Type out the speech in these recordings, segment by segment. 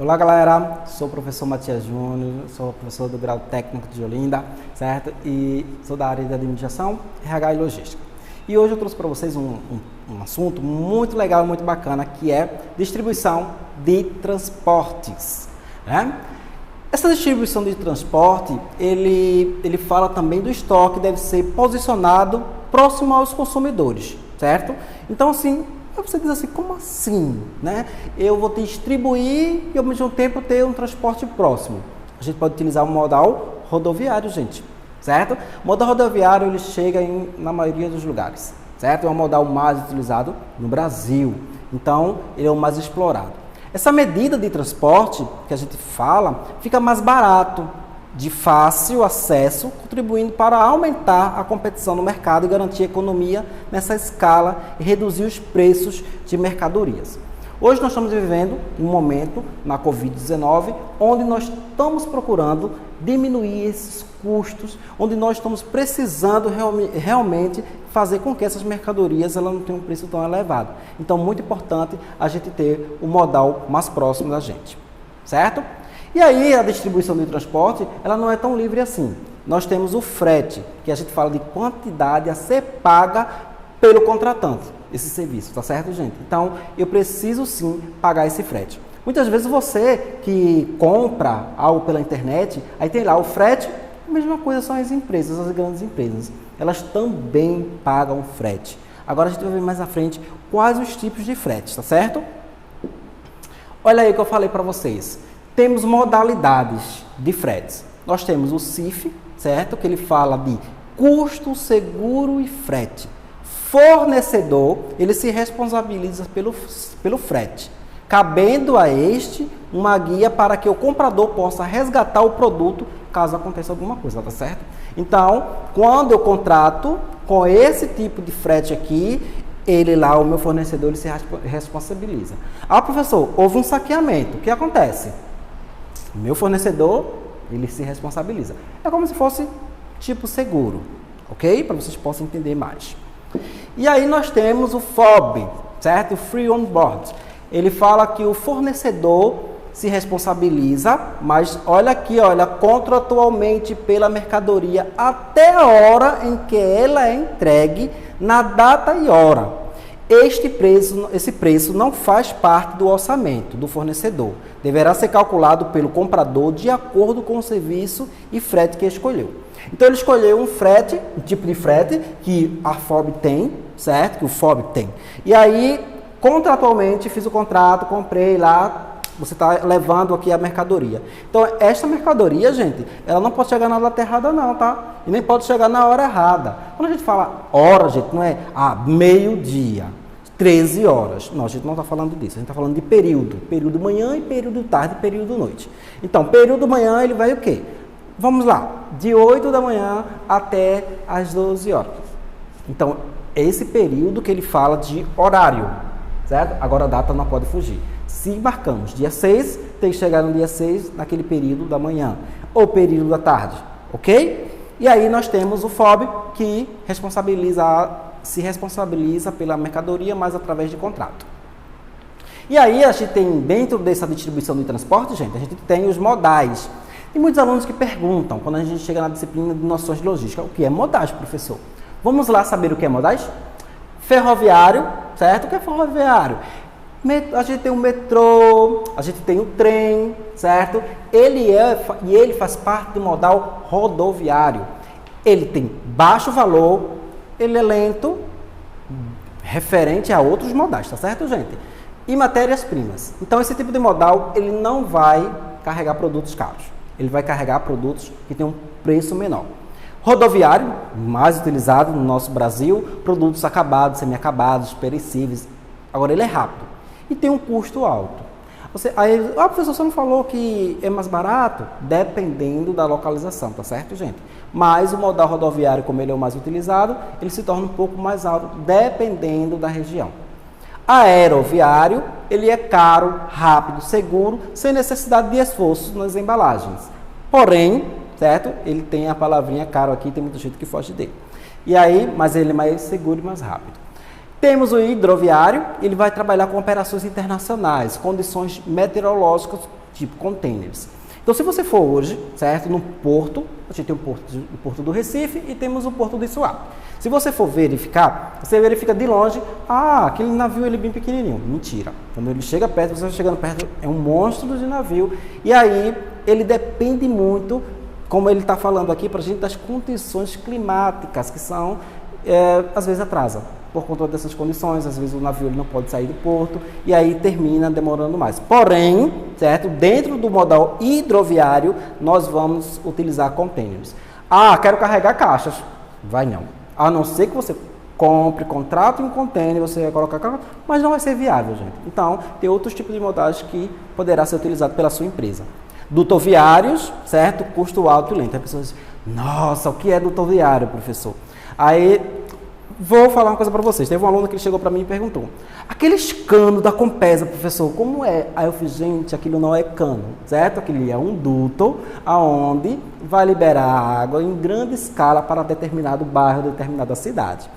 Olá galera, sou o professor Matias Júnior, sou professor do grau técnico de Olinda, certo? E sou da área de administração, RH e logística. E hoje eu trouxe para vocês um assunto muito legal e muito bacana, que é distribuição de transportes, né? Essa distribuição de transporte, ele fala também do estoque que deve ser posicionado próximo aos consumidores, certo? Então assim, você diz assim, como assim, né? Eu vou distribuir e ao mesmo tempo ter um transporte próximo. A gente pode utilizar o modal rodoviário, gente, certo? O modal rodoviário, ele chega na maioria dos lugares, certo? É o modal mais utilizado no Brasil, então ele é o mais explorado. Essa medida de transporte que a gente fala, fica mais barato, de fácil acesso, contribuindo para aumentar a competição no mercado e garantir a economia nessa escala e reduzir os preços de mercadorias. Hoje nós estamos vivendo um momento na Covid-19 onde nós estamos procurando diminuir esses custos, onde nós estamos precisando realmente fazer com que essas mercadorias elas não tenham um preço tão elevado. Então, muito importante a gente ter o modal mais próximo da gente, certo? E aí a distribuição de transporte, ela não é tão livre assim. Nós temos o frete, que a gente fala de quantidade a ser paga pelo contratante, esse serviço, tá certo, gente? Então, eu preciso sim pagar esse frete. Muitas vezes você que compra algo pela internet, aí tem lá o frete, a mesma coisa são as empresas, as grandes empresas. Elas também pagam frete. Agora a gente vai ver mais à frente quais os tipos de frete, tá certo? Olha aí o que eu falei para vocês. Temos modalidades de fretes. Nós temos o CIF, certo? Que ele fala de custo, seguro e frete. Fornecedor, ele se responsabiliza pelo frete, cabendo a este uma guia para que o comprador possa resgatar o produto caso aconteça alguma coisa, tá certo? Então, quando eu contrato com esse tipo de frete aqui, ele lá, o meu fornecedor, ele se responsabiliza. Ah, professor, houve um saqueamento, o que acontece? O meu fornecedor, ele se responsabiliza. É como se fosse tipo seguro, ok? Para vocês possam entender mais. E aí nós temos o FOB, certo? O Free On Board. Ele fala que o fornecedor se responsabiliza, mas olha aqui, olha, contratualmente pela mercadoria até a hora em que ela é entregue, na data e hora. Esse preço não faz parte do orçamento do fornecedor. Deverá ser calculado pelo comprador de acordo com o serviço e frete que escolheu. Então ele escolheu um frete, um tipo de frete que a FOB tem, certo? Que o FOB tem. E aí, contratualmente, fiz o contrato, comprei lá, você está levando aqui a mercadoria. Então, esta mercadoria, gente, ela não pode chegar na data errada não, tá? E nem pode chegar na hora errada. Quando a gente fala hora, gente, não é meio-dia, 13 horas. Não, a gente não está falando disso. A gente está falando de período. Período manhã e período tarde e período noite. Então, período manhã, ele vai o quê? Vamos lá, de 8 da manhã até as 12 horas. Então, é esse período que ele fala de horário, certo? Agora a data não pode fugir. Se marcamos dia 6, tem que chegar no dia 6, naquele período da manhã, ou período da tarde, ok? E aí nós temos o FOB, que se responsabiliza pela mercadoria, mas através de contrato. E aí a gente tem, dentro dessa distribuição de transporte, gente, a gente tem os modais. Tem muitos alunos que perguntam, quando a gente chega na disciplina de noções de logística, o que é modais, professor? Vamos lá saber o que é modais? Ferroviário, certo? O que é ferroviário? A gente tem o metrô, a gente tem o trem, certo? Ele faz parte do modal rodoviário. Ele tem baixo valor, ele é lento, referente a outros modais, tá certo, gente? E matérias-primas. Então, esse tipo de modal, ele não vai carregar produtos caros. Ele vai carregar produtos que têm um preço menor. Rodoviário, mais utilizado no nosso Brasil, produtos acabados, semi-acabados, perecíveis. Agora, ele é rápido e tem um custo alto. Professor, você não falou que é mais barato? Dependendo da localização, tá certo, gente? Mas o modal rodoviário, como ele é o mais utilizado, ele se torna um pouco mais alto, dependendo da região. Aeroviário, ele é caro, rápido, seguro, sem necessidade de esforço nas embalagens. Porém, certo? Ele tem a palavrinha caro aqui, tem muita gente que foge dele. E aí, mas ele é mais seguro e mais rápido. Temos o hidroviário, ele vai trabalhar com operações internacionais, condições meteorológicas tipo containers. Então, se você for hoje, certo, no porto, a gente tem o porto do Recife e temos o porto do Suape. Se você for verificar, você verifica de longe, aquele navio ele é bem pequenininho. Mentira. Quando ele chega perto, você chegando perto, é um monstro de navio. E aí, ele depende muito, como ele está falando aqui para a gente, das condições climáticas, que são, às vezes, atrasam. Por conta dessas condições, às vezes o navio ele não pode sair do porto e aí termina demorando mais. Porém, certo, dentro do modal hidroviário, nós vamos utilizar containers. Quero carregar caixas. Vai não. A não ser que você compre, contrate um container, você vai colocar carga, mas não vai ser viável, gente. Então, tem outros tipos de modalidades que poderá ser utilizado pela sua empresa. Dutoviários, certo? Custo alto e lento. Aí a pessoa diz, nossa, o que é dutoviário, professor? Aí, vou falar uma coisa para vocês. Teve um aluno que chegou para mim e perguntou, aqueles canos da Compesa, professor, como é? Aí eu fiz, gente, aquilo não é cano, certo? Aquilo é um duto, aonde vai liberar água em grande escala para determinado bairro, determinada cidade.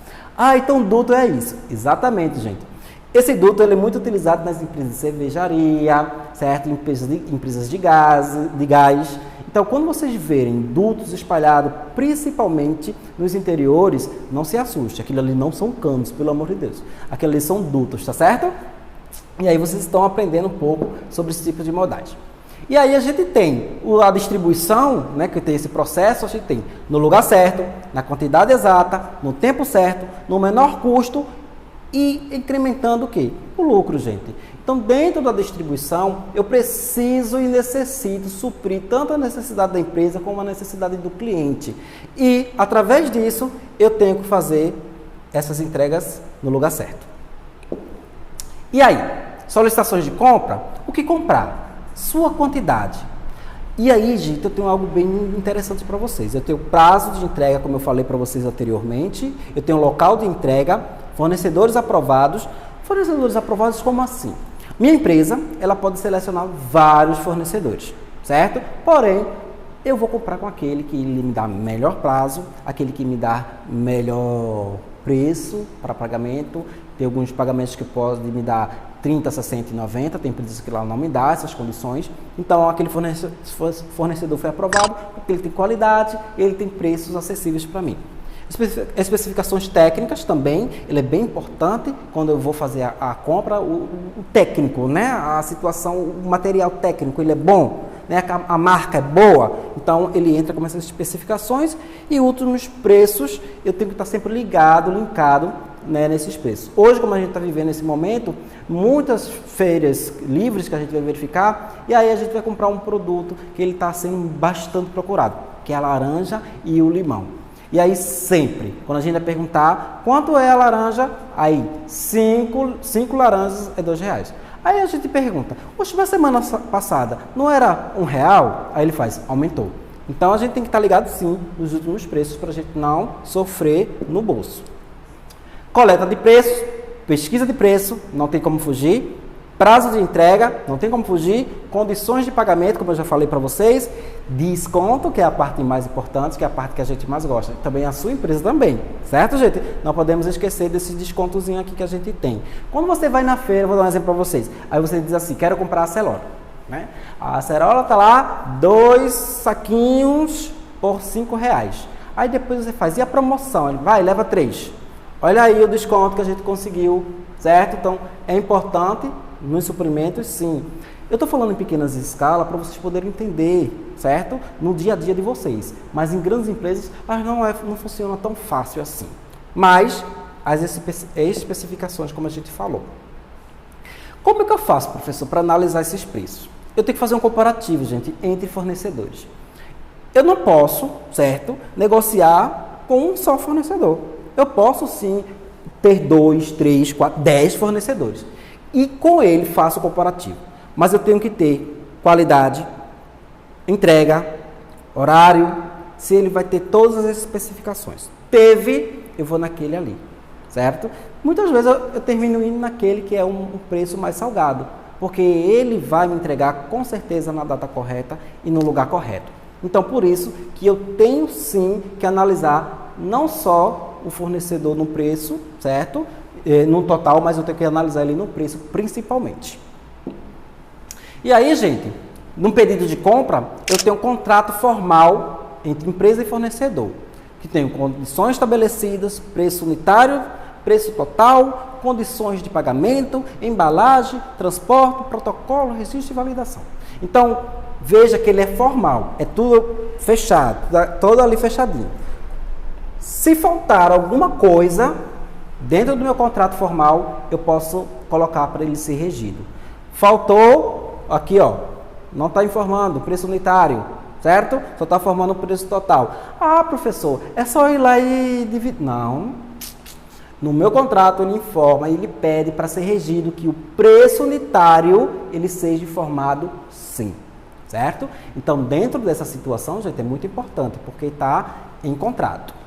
Então duto é isso. Exatamente, gente. Esse duto ele é muito utilizado nas empresas de cervejaria, certo? Empresas de gás. Então, quando vocês verem dutos espalhados, principalmente nos interiores, não se assuste. Aquilo ali não são canos, pelo amor de Deus. Aquilo ali são dutos, tá certo? E aí vocês estão aprendendo um pouco sobre esse tipo de modalidade. E aí a gente tem a distribuição, né, que tem esse processo, a gente tem no lugar certo, na quantidade exata, no tempo certo, no menor custo e incrementando o quê? O lucro, gente. Então, dentro da distribuição, eu preciso e necessito suprir tanto a necessidade da empresa como a necessidade do cliente. E, através disso, eu tenho que fazer essas entregas no lugar certo. E aí, solicitações de compra, o que comprar? Sua quantidade. E aí, gente, eu tenho algo bem interessante para vocês. Eu tenho prazo de entrega, como eu falei para vocês anteriormente. Eu tenho local de entrega, fornecedores aprovados. Fornecedores aprovados como assim? Minha empresa, ela pode selecionar vários fornecedores, certo? Porém, eu vou comprar com aquele que me dá melhor prazo, aquele que me dá melhor preço para pagamento. Tem alguns pagamentos que podem me dar 30, 60 e 90, tem empresas que lá não me dá essas condições. Então, aquele fornecedor foi aprovado porque ele tem qualidade, ele tem preços acessíveis para mim. Especificações técnicas também, ele é bem importante quando eu vou fazer a compra, o técnico, né? A situação, o material técnico, ele é bom, né? A marca é boa, então ele entra com essas especificações e últimos preços, eu tenho que estar sempre linkado, né, nesses preços. Hoje, como a gente está vivendo nesse momento, muitas feiras livres que a gente vai verificar, e aí a gente vai comprar um produto que ele está sendo bastante procurado, que é a laranja e o limão. E aí sempre, quando a gente vai perguntar quanto é a laranja, aí 5 laranjas é R$2. Aí a gente pergunta, poxa, na semana passada não era R$1? Aí ele faz, aumentou. Então a gente tem que estar ligado sim nos últimos preços para a gente não sofrer no bolso. Coleta de preços, pesquisa de preço, não tem como fugir. Prazo de entrega, não tem como fugir. Condições de pagamento, como eu já falei para vocês. Desconto, que é a parte mais importante, que é a parte que a gente mais gosta. Também a sua empresa também, certo, gente? Não podemos esquecer desse descontozinho aqui que a gente tem. Quando você vai na feira, vou dar um exemplo para vocês. Aí você diz assim, quero comprar a acerola, né? A acerola está lá, 2 saquinhos por R$5. Aí depois você faz, e a promoção? Ele vai, leva 3. Olha aí o desconto que a gente conseguiu, certo? Então, é importante nos suprimentos, sim. Eu estou falando em pequenas escalas para vocês poderem entender, certo? No dia a dia de vocês. Mas em grandes empresas, não funciona tão fácil assim. Mas, as especificações, como a gente falou. Como é que eu faço, professor, para analisar esses preços? Eu tenho que fazer um comparativo, gente, entre fornecedores. Eu não posso, certo, negociar com um só fornecedor. Eu posso, sim, ter 2, 3, 4, 10 fornecedores. E com ele faço o comparativo. Mas eu tenho que ter qualidade, entrega, horário, se ele vai ter todas as especificações. Teve, eu vou naquele ali, certo? Muitas vezes eu termino indo naquele que é um preço mais salgado, porque ele vai me entregar com certeza na data correta e no lugar correto. Então, por isso que eu tenho sim que analisar não só o fornecedor no preço, certo? No total, mas eu tenho que analisar ele no preço principalmente. E aí, gente, num pedido de compra, eu tenho um contrato formal entre empresa e fornecedor, que tem condições estabelecidas, preço unitário, preço total, condições de pagamento, embalagem, transporte, protocolo, registro e validação. Então, veja que ele é formal, é tudo fechado, todo ali fechadinho. Se faltar alguma coisa dentro do meu contrato formal, eu posso colocar para ele ser regido. Faltou, aqui ó, não está informando o preço unitário, certo? Só está formando o preço total. Ah, professor, é só ir lá e dividir. Não. No meu contrato ele informa, ele pede para ser regido que o preço unitário ele seja informado sim, certo? Então, dentro dessa situação, gente, é muito importante, porque está em contrato.